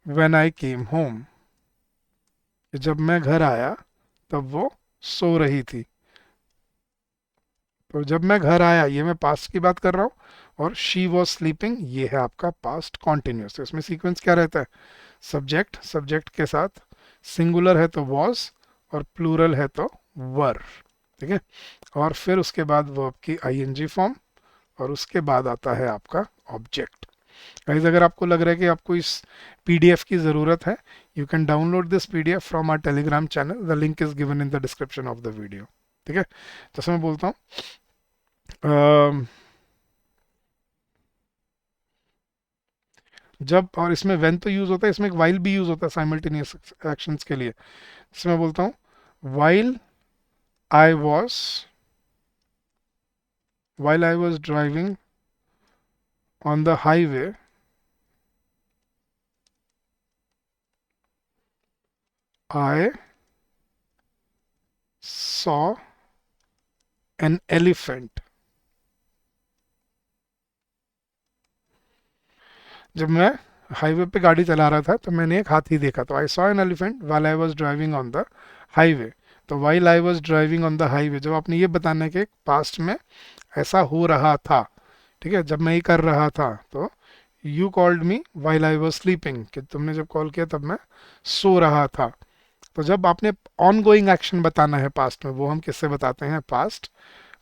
when I came home, जब मैं घर आया तब वो सो रही थी। तो जब मैं घर आया, ये मैं पास्ट की बात कर रहा हूँ, और शी वॉज स्लीपिंग ये है आपका पास्ट कॉन्टिन्यूस। तो इसमें सीक्वेंस क्या रहता है? सब्जेक्ट, सब्जेक्ट के साथ सिंगुलर है तो वॉज, और प्लूरल है तो वर। ठीक है, और फिर उसके बाद वर्ब की आईएनजी फॉर्म, और उसके बाद आता है आपका ऑब्जेक्ट। गाइस, अगर आपको लग रहा है कि आपको इस पीडीएफ की ज़रूरत है, you can download this PDF from our Telegram channel, the link is given in the description of the video. ठीक है, जैसे मैं बोलता हूँ जब, और इसमें वेन तो यूज होता है, इसमें एक वाइल भी यूज होता है साइमल्टेनियस एक्शंस के लिए। जैसे मैं बोलता हूँ while I was while I was driving on the highway, I saw an elephant. जब मैं हाईवे पे गाड़ी चला रहा था तो मैंने एक हाथी देखा। तो I saw an elephant while I was driving on the highway। तो while I was driving on the highway, जब आपने ये बताना है कि पास्ट में ऐसा हो रहा था, ठीक है, जब मैं ये कर रहा था, तो you called me while I was sleeping, कि तुमने जब कॉल किया तब मैं सो रहा था। तो जब आपने ऑन गोइंग एक्शन बताना है पास्ट में, वो हम किससे बताते हैं? पास्ट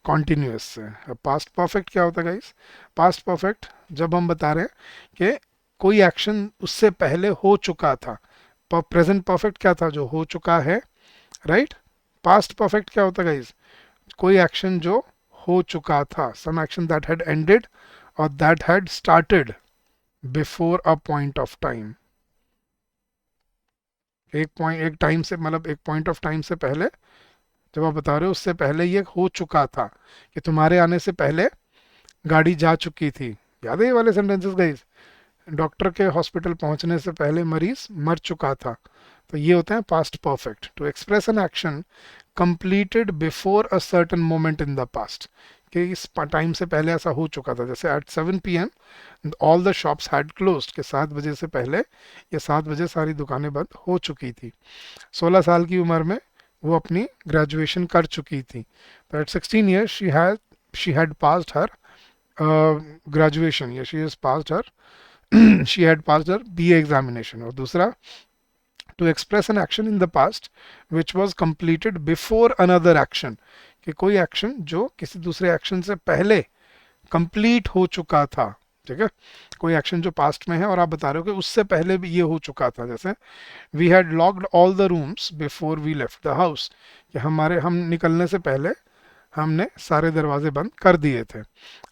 कॉन्टिन्यूस से। अब पास्ट परफेक्ट क्या होता है गाइस? पास्ट परफेक्ट जब हम बता रहे हैं कि कोई एक्शन उससे पहले हो चुका था। प्रेजेंट परफेक्ट क्या था? जो हो चुका है, राइट। पास्ट परफेक्ट क्या होता है गाइस? कोई एक्शन जो हो चुका था, some action that had ended और that had started before a point of time. एक टाइम से, मतलब एक पॉइंट ऑफ टाइम से पहले, जब आप बता रहे हो उससे पहले ये हो चुका था, कि तुम्हारे आने से पहले गाड़ी जा चुकी थी। याद है ये वाले सेंटेंसेस गाइस? डॉक्टर के हॉस्पिटल पहुंचने से पहले मरीज मर चुका था। तो ये होते हैं past perfect. To express an action completed before a certain moment in the past, कि इस टाइम से पहले ऐसा हो चुका था। जैसे at 7 PM all the shops had closed, के 7 बजे से पहले, ये 7 बजे सारी दुकानें बंद हो चुकी थी। 16 साल की उम्र में वो अपनी ग्रेजुएशन कर चुकी थी। तो at 16 years she had passed her graduation, या she has passed her she had passed her BA examination. और दूसरा, to express an action in the past which was completed before another action, कि कोई एक्शन जो किसी दूसरे एक्शन से पहले कंप्लीट हो चुका था। ठीक है, कोई एक्शन जो पास्ट में है और आप बता रहे हो कि उससे पहले भी ये हो चुका था। जैसे we had locked all the rooms before we left the house, कि हम निकलने से पहले हमने सारे दरवाजे बंद कर दिए थे।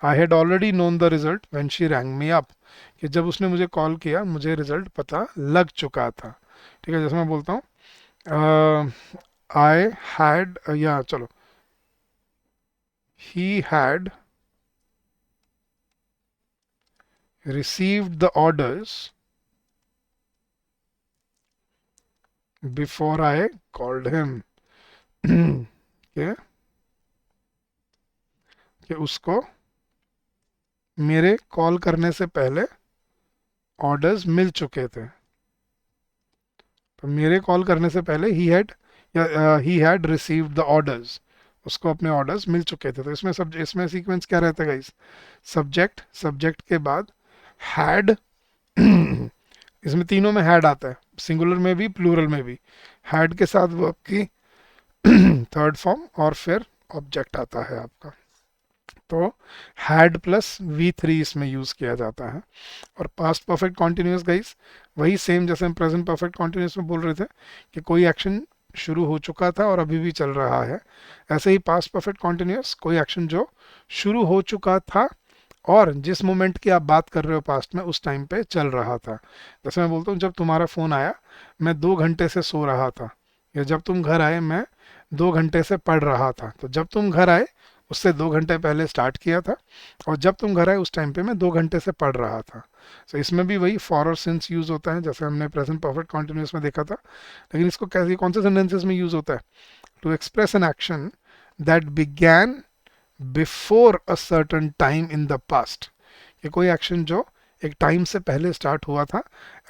I had already known the result when she wrong me up, कि जब उसने मुझे कॉल किया मुझे रिजल्ट पता लग चुका था। ठीक है, जैसे मैं बोलता हूँ आई हैड, या चलो he had received the orders before I called him. क्या कि उसको मेरे कॉल करने से पहले ऑर्डर्स मिल चुके थे। तो मेरे कॉल करने से पहले he had received the orders, उसको अपने ऑर्डर्स मिल चुके थे। तो इसमें सीक्वेंस क्या रहता है गाइस? सब्जेक्ट, सब्जेक्ट के बाद हैड इसमें तीनों में हैड आता है, सिंगुलर में भी प्लूरल में भी। हैड के साथ वो आपकी थर्ड फॉर्म और फिर ऑब्जेक्ट आता है आपका। तो हैड प्लस V3 इसमें यूज किया जाता है। और पास्ट परफेक्ट कॉन्टिन्यूस गाइस वही सेम जैसे हम प्रेजेंट परफेक्ट कॉन्टिन्यूस में बोल रहे थे कि कोई एक्शन शुरू हो चुका था और अभी भी चल रहा है, ऐसे ही पास्ट परफेक्ट कॉन्टिन्यूस कोई एक्शन जो शुरू हो चुका था और जिस मोमेंट की आप बात कर रहे हो पास्ट में उस टाइम पे चल रहा था। जैसे मैं बोलता हूँ जब तुम्हारा फ़ोन आया मैं 2 घंटे से सो रहा था, या जब तुम घर आए मैं 2 घंटे से पढ़ रहा था। तो जब तुम घर आए उससे 2 घंटे पहले स्टार्ट किया था, और जब तुम घर आए उस टाइम पे मैं 2 घंटे से पढ़ रहा था। तो इसमें भी वही फॉर और सिंस यूज़ होता है जैसे हमने प्रेजेंट परफेक्ट कॉन्टिन्यूस में देखा था। लेकिन इसको कैसे कौन से सेंटेंसेस में यूज़ होता है? To express an action that began before a certain time in the past, कि कोई एक्शन जो एक टाइम से पहले स्टार्ट हुआ था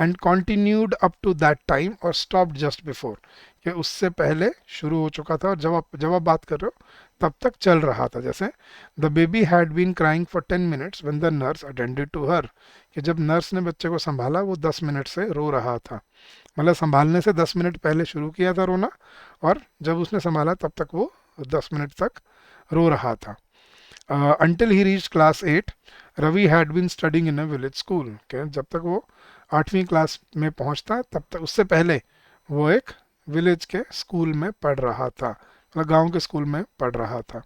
and continued up to that time और स्टॉप्ड जस्ट बिफोर, कि उससे पहले शुरू हो चुका था और जब आप बात कर रहे हो तब तक चल रहा था। जैसे the baby had been crying for 10 minutes when the nurse attended to her, कि जब नर्स ने बच्चे को संभाला वो 10 मिनट से रो रहा था। मतलब संभालने से 10 मिनट पहले शुरू किया था रोना, और जब उसने संभाला तब तक वो 10 मिनट तक रो रहा था। Until he reached class 8, Ravi had been studying in a village school, के जब तक वो 8वीं क्लास में पहुंचता तब तक उससे पहले वो एक विलेज के स्कूल में पढ़ रहा था, मतलब गांव के स्कूल में पढ़ रहा था।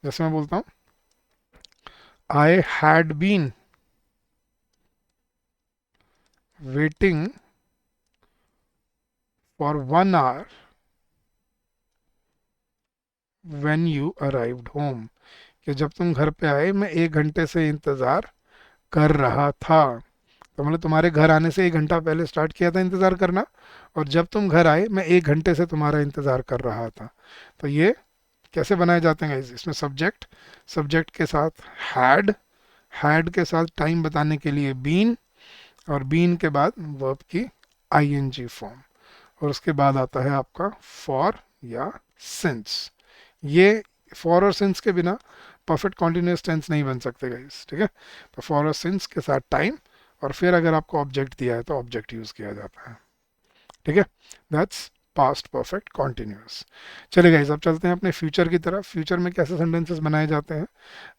जैसे मैं बोलता हूँ I had been waiting for 1 hour when you arrived home, कि जब तुम घर पे आए मैं 1 घंटे से इंतज़ार कर रहा था। तो मतलब तुम्हारे घर आने से 1 घंटा पहले स्टार्ट किया था इंतज़ार करना, और जब तुम घर आए मैं 1 घंटे से तुम्हारा इंतज़ार कर रहा था। तो ये कैसे बनाए जाते हैं guys? इसमें सब्जेक्ट, सब्जेक्ट के साथ हैड, हैड के साथ टाइम बताने के लिए बीन, और बीन के बाद वर्ब की आईएनजी फॉर्म, और उसके बाद आता है आपका फॉर या सिंस। ये फॉर और सिंस के बिना परफेक्ट कॉन्टिन्यूस टेंस नहीं बन सकते गाइस, ठीक है? तो फॉर और सिंस के साथ टाइम, और फिर अगर आपको ऑब्जेक्ट दिया है तो ऑब्जेक्ट यूज किया जाता है, ठीक है? That's past perfect continuous. चलिए गाइस अब चलते हैं अपने फ्यूचर की तरफ। फ्यूचर में कैसे सेंटेंसेस बनाए जाते हैं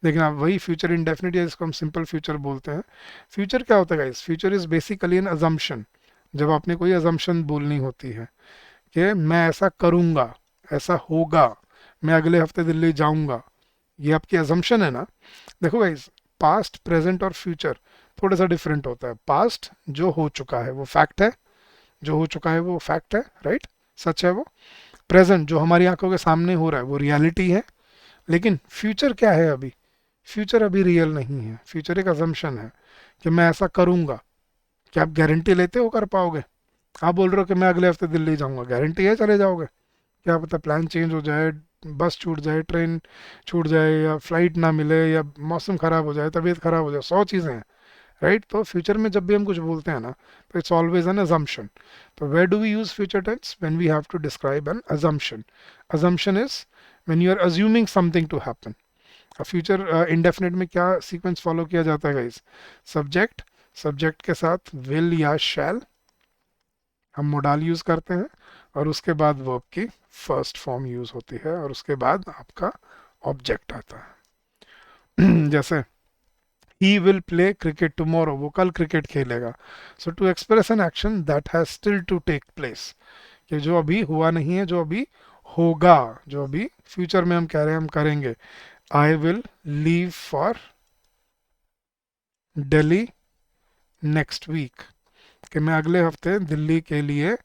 लेकिन आप वही फ्यूचर इंडेफिनिट या जिसको हम सिंपल फ्यूचर बोलते हैं। फ्यूचर क्या होता है guys? Future is basically N assumption. जब आपने कोई अजम्पशन बोलनी होती है कि मैं ऐसा करूंगा, ऐसा होगा, मैं अगले हफ्ते दिल्ली जाऊंगा, ये आपकी अजम्पशन है ना। देखो गाइस पास्ट, प्रेजेंट और फ्यूचर थोड़ा सा डिफरेंट होता है। पास्ट जो हो चुका है वो फैक्ट है, जो हो चुका है वो फैक्ट है, राइट, सच है वो। प्रेजेंट जो हमारी आंखों के सामने हो रहा है वो रियलिटी है। लेकिन फ्यूचर क्या है? अभी फ्यूचर अभी रियल नहीं है, फ्यूचर एक अजम्पशन है कि मैं ऐसा करूंगा। क्या आप गारंटी लेते हो कर पाओगे? आप बोल रहे हो कि मैं अगले हफ्ते दिल्ली जाऊंगा, गारंटी है चले जाओगे? क्या पता प्लान चेंज हो जाए, बस छूट जाए, ट्रेन छूट जाए, या फ्लाइट ना मिले, या मौसम ख़राब हो जाए, तबीयत ख़राब हो जाए, 100 चीज़ें हैं, राइट? तो फ्यूचर में जब भी हम कुछ बोलते हैं ना तो इट्स ऑलवेज एन अजम्पशन। तो where do we use future tense? When we have to describe an assumption. Assumption is when you are assuming something to happen. Future indefinite में क्या सीक्वेंस फॉलो किया जाता है गाइस? सब्जेक्ट, सब्जेक्ट के साथ विल या शैल, हम मोडाल यूज करते हैं, और उसके बाद वर्ब की फर्स्ट फॉर्म यूज होती है, और उसके बाद आपका ऑब्जेक्ट आता है। जैसे he will play cricket tomorrow, वो कल क्रिकेट खेलेगा। सो to express an action that has still to take place, कि जो अभी हुआ नहीं है, जो अभी होगा, जो अभी फ्यूचर में हम कह रहे हैं हम करेंगे। I will leave for Delhi next week, कि मैं अगले हफ्ते दिल्ली के लिए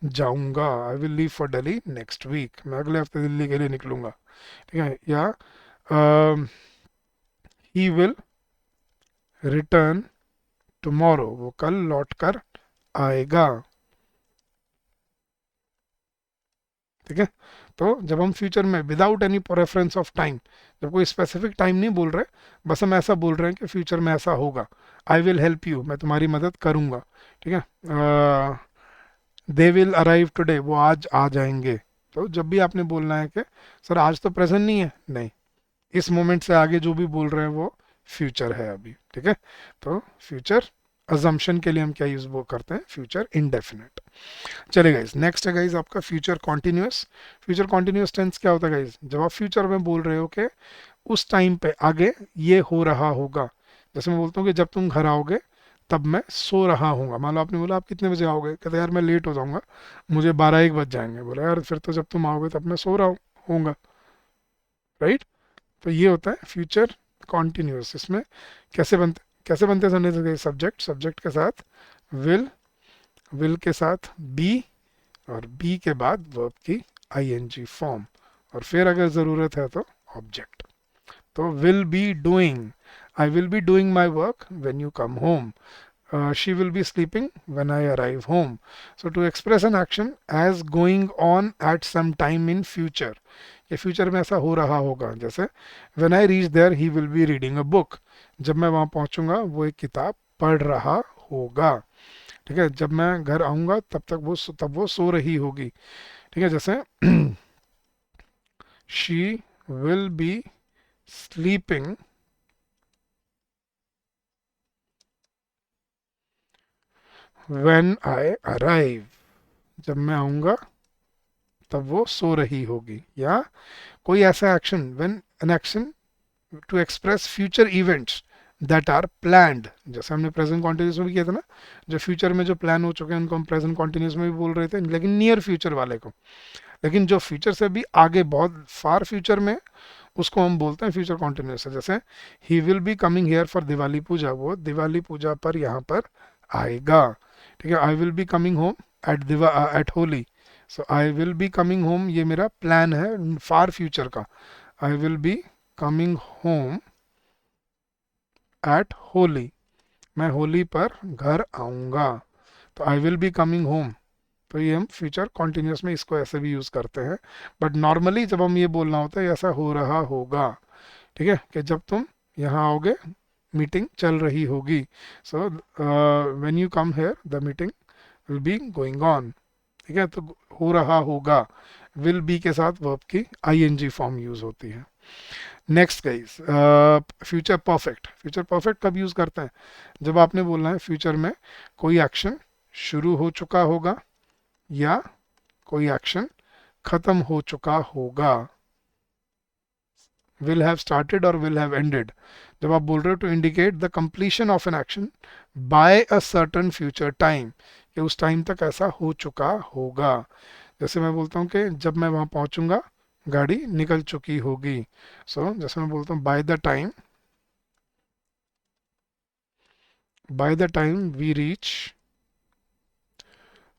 जाऊंगा। I will leave for Delhi next week, मैं अगले हफ्ते दिल्ली के लिए निकलूंगा, ठीक है? या ही विल रिटर्न टुमारो, वो कल लौट कर आएगा। ठीक है। तो जब हम फ्यूचर में without any reference of time, जब कोई स्पेसिफिक टाइम नहीं बोल रहे, बस हम ऐसा बोल रहे हैं कि फ्यूचर में ऐसा होगा, आई विल हेल्प यू, मैं तुम्हारी मदद करूंगा। ठीक है। दे विल अराइव टुडे, वो आज आ जाएंगे। तो जब भी आपने बोलना है कि सर आज तो प्रेजेंट नहीं है, नहीं, इस मोमेंट से आगे जो भी बोल रहे हैं वो फ्यूचर है अभी। ठीक है। तो फ्यूचर अजम्पशन के लिए हम क्या यूज वो करते हैं, फ्यूचर इंडेफिनिट। चलिए गाइज, नेक्स्ट है गाइज आपका future continuous. Future continuous tense क्या होता है गाइज, जब आप फ्यूचर में बोल रहे हो कि उस टाइम पे आगे ये हो रहा होगा। जैसे मैं बोलता हूँ कि जब तुम घर आओगे तब मैं सो रहा हूँगा। मान लो आपने बोला आप कितने बजे आओगे, कहते यार मैं लेट हो जाऊंगा, मुझे 12-1 बज जाएंगे। बोला यार फिर तो जब तुम आओगे तब मैं सो रहा होऊंगा, राइट। तो ये होता है फ्यूचर कॉन्टिन्यूअस। इसमें कैसे बनते हैं सब्जेक्ट, सब्जेक्ट के साथ विल, विल के साथ बी, और बी के बाद वर्ब की आईएनजी फॉर्म, और फिर अगर ज़रूरत है तो ऑब्जेक्ट। तो will be doing, I will be doing my work when you come home, she will be sleeping when I arrive home. So to express an action as going on at some time in future, ये फ्यूचर में ऐसा हो रहा होगा। जैसे when I reach there he will be reading a book, जब मैं वहाँ पहुँचूंगा वो एक किताब पढ़ रहा होगा। ठीक है। जब मैं घर आऊँगा तब वो सो रही होगी। ठीक है। जैसे she will be sleeping when I arrive, जब मैं आऊँगा तब वो सो रही होगी। या कोई ऐसा action, when an action to express future events that are planned, जैसे हमने प्रेजेंट कॉन्टिन्यूस में भी किया था ना, जो फ्यूचर में जो प्लान हो चुके हैं उनको हम प्रेजेंट कॉन्टिन्यूस में भी बोल रहे थे, लेकिन नियर फ्यूचर वाले को। लेकिन जो फ्यूचर से भी आगे बहुत फार फ्यूचर में, उसको हम बोलते हैं फ्यूचर कॉन्टिन्यूस है। जैसे he will be coming here for Diwali puja, वो दिवाली पूजा पर यहाँ पर आएगा। ठीक है। I will be coming home at Holi, so I will be coming home, ये मेरा प्लान है फार फ्यूचर का। I will be coming home at Holi, मैं होली पर घर आऊँगा। तो I will be coming home, तो ये हम फ्यूचर कॉन्टिन्यूस में इसको ऐसे भी यूज़ करते हैं। बट नॉर्मली जब हम ये बोलना होता है ऐसा हो रहा होगा। ठीक है। कि जब तुम यहाँ आओगे मीटिंग चल रही होगी। So when you come here the meeting will be going on. ठीक है। तो हो रहा होगा, विल बी के साथ वर्ब की आईएनजी फॉर्म यूज होती है। Next guys, future perfect. Future perfect कब यूज करते हैं, जब आपने बोलना है फ्यूचर में कोई एक्शन शुरू हो चुका होगा या कोई एक्शन खत्म हो चुका होगा। विल हैव स्टार्टेड और विल हैव एंडेड, जब आप बोल रहे हो to indicate the completion of an action by a certain future time, कि उस टाइम तक ऐसा हो चुका होगा। जैसे मैं बोलता हूँ कि जब मैं वहाँ पहुँचूंगा गाड़ी निकल चुकी होगी। जैसे मैं बोलता हूँ by the time we reach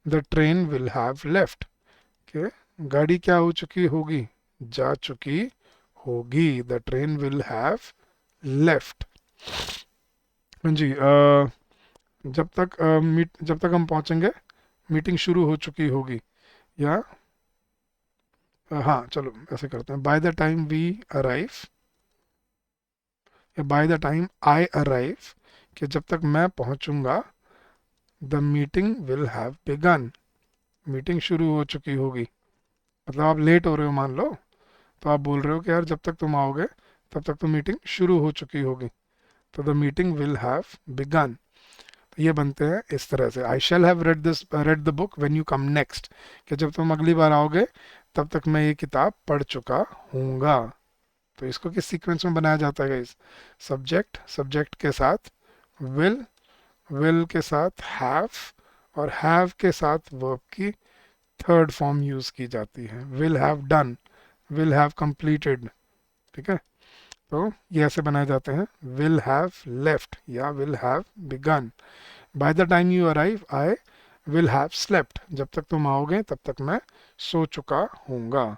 the train will have left, के गाड़ी क्या हो चुकी होगी, जा चुकी होगी। The train will have left. हाँ जी। जब तक हम पहुंचेंगे मीटिंग शुरू हो चुकी होगी। या हाँ चलो ऐसे करते हैं, by the time we arrive, या by the time I arrive, कि जब तक मैं पहुंचूंगा the meeting will have begun, meeting शुरू हो चुकी होगी। मतलब आप लेट हो रहे हो मान लो, तो आप बोल रहे हो कि यार जब तक तुम आओगे तब तक तो मीटिंग शुरू हो चुकी होगी। तो the meeting will have begun. तो ये बनते हैं इस तरह से, I shall have read the book when you come next, कि जब तुम अगली बार आओगे तब तक मैं ये किताब पढ़ चुका हूँगा। तो इसको किस सीक्वेंस में बनाया जाता है इस सब्जेक्ट, सब्जेक्ट के साथ विल, विल के साथ हैव, और हैव के साथ वर्ब की थर्ड फॉर्म यूज की जाती है, will have done, will have completed. ठीक है। तो ये ऐसे बनाए जाते हैं, विल हैव लेफ्ट या will have begin. Bye the time you arrive I will have slept, जब तक तुम आओगे तब तक मैं सो चुका हूँगा।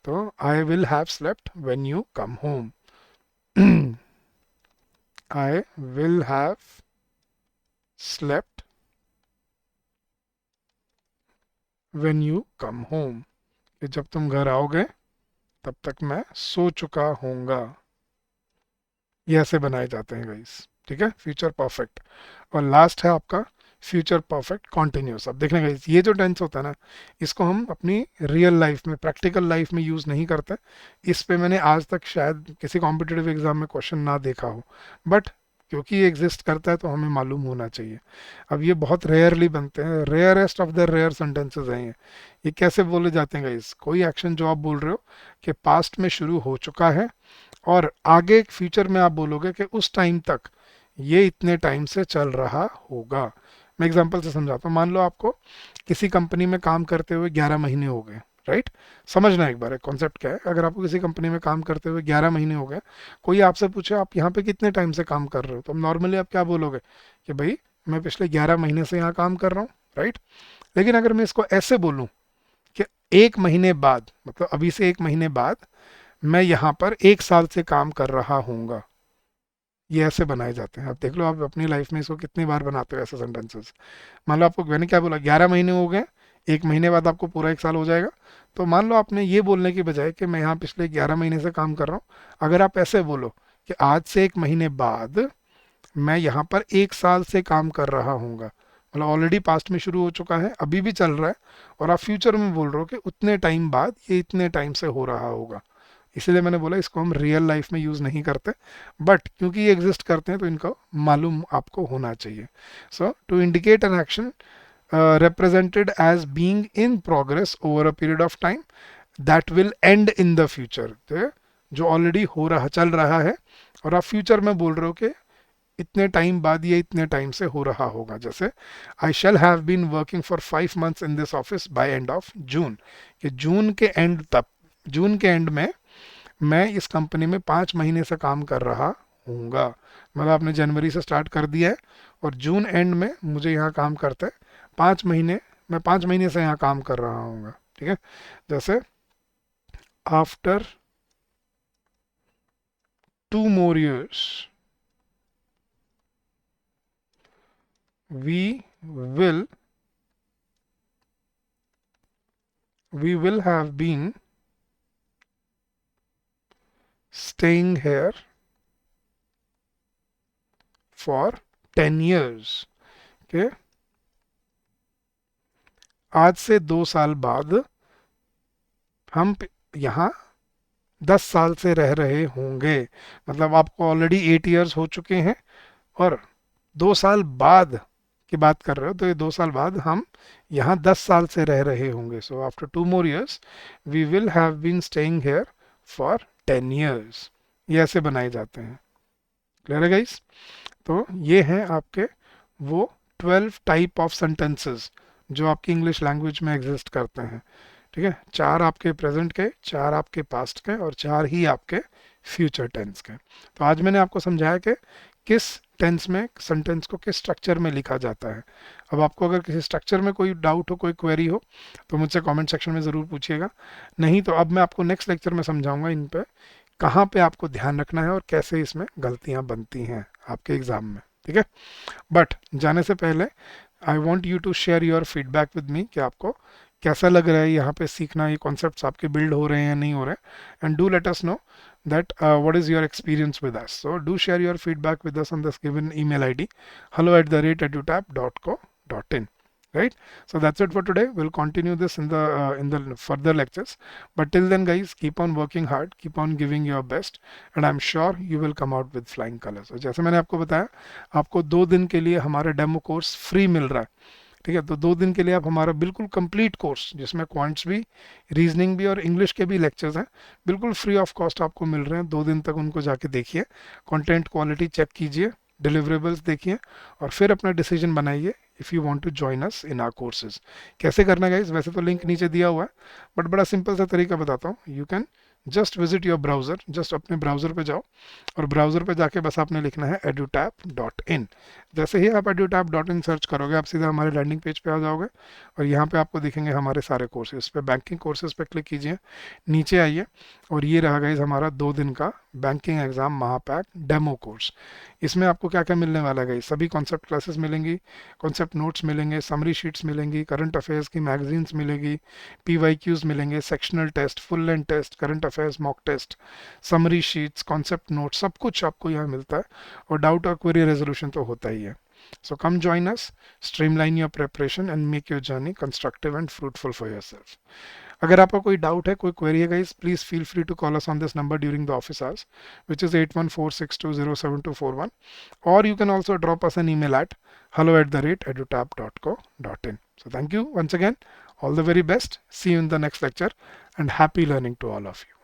तो I will have slept when you come home. I will have slept when you come home, कि जब तुम घर आओगे तब तक मैं सो चुका होऊंगा। ये ऐसे बनाए जाते हैं गाइस, ठीक है, फ्यूचर परफेक्ट। और लास्ट है आपका फ्यूचर परफेक्ट कॉन्टिन्यूस। अब देखने गाइस, ये जो टेंस होता है ना, इसको हम अपनी रियल लाइफ में, प्रैक्टिकल लाइफ में यूज़ नहीं करते। इस पे मैंने आज तक शायद किसी कॉम्पिटिटिव एग्जाम में क्वेश्चन ना देखा हो, बट क्योंकि ये एग्जिस्ट करता है तो हमें मालूम होना चाहिए। अब ये बहुत रेयरली बनते हैं, rarest of the rare sentences हैं ये कैसे बोले जाते हैं गाइस? कोई एक्शन जो आप बोल रहे हो कि पास्ट में शुरू हो चुका है, और आगे फ्यूचर में आप बोलोगे कि उस टाइम तक ये इतने टाइम से चल रहा होगा। मैं एग्जांपल से समझाता हूँ। मान लो आपको किसी कंपनी में काम करते हुए 11 महीने हो गए, राइट? समझना एक बार कॉन्सेप्ट क्या है। अगर आपको किसी कंपनी में काम करते हुए 11 महीने हो गए, कोई आपसे पूछे आप यहाँ पे कितने टाइम से काम कर रहे हो, तो नॉर्मली आप क्या बोलोगे कि भाई मैं पिछले 11 महीने से यहाँ काम कर रहा हूँ, राइट? लेकिन अगर मैं इसको ऐसे बोलूँ कि एक महीने बाद, मतलब अभी से एक महीने बाद मैं यहाँ पर एक साल से काम कर रहा हूँगा, ये ऐसे बनाए जाते हैं। अब देख लो आप अपनी लाइफ में इसको कितनी बार बनाते हो ऐसे सेंटेंसेस। मान लो आपको, मैंने क्या बोला, 11 महीने हो गए, एक महीने बाद आपको पूरा एक साल हो जाएगा। तो मान लो आपने ये बोलने की बजाय कि मैं यहाँ पिछले 11 महीने से काम कर रहा हूँ, अगर आप ऐसे बोलो कि आज से एक महीने बाद मैं यहाँ पर एक साल से काम कर रहा हूँगा, मतलब ऑलरेडी पास्ट में शुरू हो चुका है, अभी भी चल रहा है, और आप फ्यूचर में बोल रहे हो कि उतने टाइम बाद ये इतने टाइम से हो रहा होगा। इसीलिए मैंने बोला इसको हम रियल लाइफ में यूज़ नहीं करते, बट क्योंकि ये एग्जिस्ट करते हैं तो इनको मालूम आपको होना चाहिए। So to indicate an action represented as being in progress over a period of time that will end in the future, तो जो ऑलरेडी हो रहा, चल रहा है, और आप फ्यूचर में बोल रहे हो कि इतने टाइम बाद ये इतने टाइम से हो रहा होगा। जैसे I shall have been working for 5 months in this office by end of June, कि जून के एंड तक, जून के एंड में मैं इस कंपनी में 5 महीने से काम कर रहा हूँगा। मतलब आपने जनवरी से स्टार्ट कर दिया है और जून एंड में मुझे यहाँ काम करते 5 महीने, मैं 5 महीने से यहाँ काम कर रहा हूँगा, ठीक है। जैसे after 2 more years we will have been staying here for 10 years, okay? आज से 2 साल बाद हम यहाँ 10 साल से रह रहे होंगे। मतलब आपको ऑलरेडी 8 years हो चुके हैं और 2 साल बाद की बात कर रहे हो, तो ये 2 साल बाद हम यहाँ 10 साल से रह रहे होंगे। So after 2 more years we will have been staying here for 10 years। ये ऐसे बनाए जाते हैं। क्लियर है गाइस? तो ये हैं आपके वो 12 टाइप ऑफ सेंटेंसेस जो आपकी इंग्लिश लैंग्वेज में एग्जिस्ट करते हैं, ठीक है। 4 आपके प्रेजेंट के, 4 आपके पास्ट के, और 4 ही आपके फ्यूचर टेंस के। तो आज मैंने आपको समझाया कि किस टेंस में सेंटेंस को किस स्ट्रक्चर में लिखा जाता है। अब आपको अगर किसी स्ट्रक्चर में कोई डाउट हो, कोई क्वेरी हो, तो मुझसे कमेंट सेक्शन में ज़रूर पूछिएगा। नहीं तो अब मैं आपको नेक्स्ट लेक्चर में समझाऊंगा इन पे कहाँ पे आपको ध्यान रखना है और कैसे इसमें गलतियाँ बनती हैं आपके एग्ज़ाम में, ठीक है। बट जाने से पहले I want you to share your feedback with me कि आपको कैसा लग रहा है यहाँ पे सीखना, ये कॉन्सेप्ट्स आपके बिल्ड हो रहे हैं या नहीं हो रहे हैं। And do let us know that what is your experience with us. So do share your feedback with us on this given email id hello@edutap.co.in, right? So that's it for today. We'll continue this in the further lectures, but till then guys, keep on working hard, keep on giving your best, and I'm sure you will come out with flying colors. So जैसे मैंने आपको बताया, आपको 2 दिन के लिए हमारा डेमो कोर्स फ्री मिल रहा है, ठीक है। तो 2 दिन के लिए आप हमारा बिल्कुल कंप्लीट कोर्स, जिसमें क्वांट्स भी, रीजनिंग भी और इंग्लिश के भी लेक्चर्स हैं, बिल्कुल फ्री ऑफ कॉस्ट आपको मिल रहे हैं। 2 दिन तक उनको जाके देखिए, कंटेंट क्वालिटी चेक कीजिए, डिलीवरेबल्स देखिए, और फिर अपना डिसीजन बनाइए if you want to join us in our courses. कैसे करना है गाइस? वैसे तो लिंक नीचे दिया हुआ है, बट बड़ा सिंपल सा तरीका बताता हूँ। You can just visit your browser, just अपने ब्राउज़र पे जाओ और ब्राउज़र पे जाके बस आपने लिखना है edutap.in, जैसे ही आप edutap.in सर्च करोगे आप सीधा हमारे लैंडिंग पेज पे आ जाओगे और यहाँ पे आपको दिखेंगे हमारे सारे कोर्सेज। पे बैंकिंग कोर्सेज पे क्लिक कीजिए, नीचे आइए और ये रहा गाइस हमारा 2 दिन का बैंकिंग एग्जाम महापैक डेमो कोर्स। इसमें आपको क्या क्या मिलने वाला है गाइस, सभी कॉन्सेप्ट क्लासेस मिलेंगी, कॉन्सेप्ट नोट्स मिलेंगे, समरी शीट्स मिलेंगी, करंट अफेयर्स की मैगजीन्स मिलेगी, पीवाईक्यूज मिलेंगे, sectional test, full length test, current affairs mock test, summary sheets, concept notes, सब कुछ आपको यहाँ मिलता है और डाउट और क्वेरी रेजोल्यूशन तो होता ही है। So come join us, streamline your preparation and make your journey constructive and fruitful for yourself. अगर आपका कोई डाउट है, कोई क्वेरी है guys, please feel free to call us on this number during the office hours, which is 8146207241, or you can also drop us an email at hello@edutap.co.in. So thank you once again, all the very best, see you in the next lecture, and happy learning to all of you.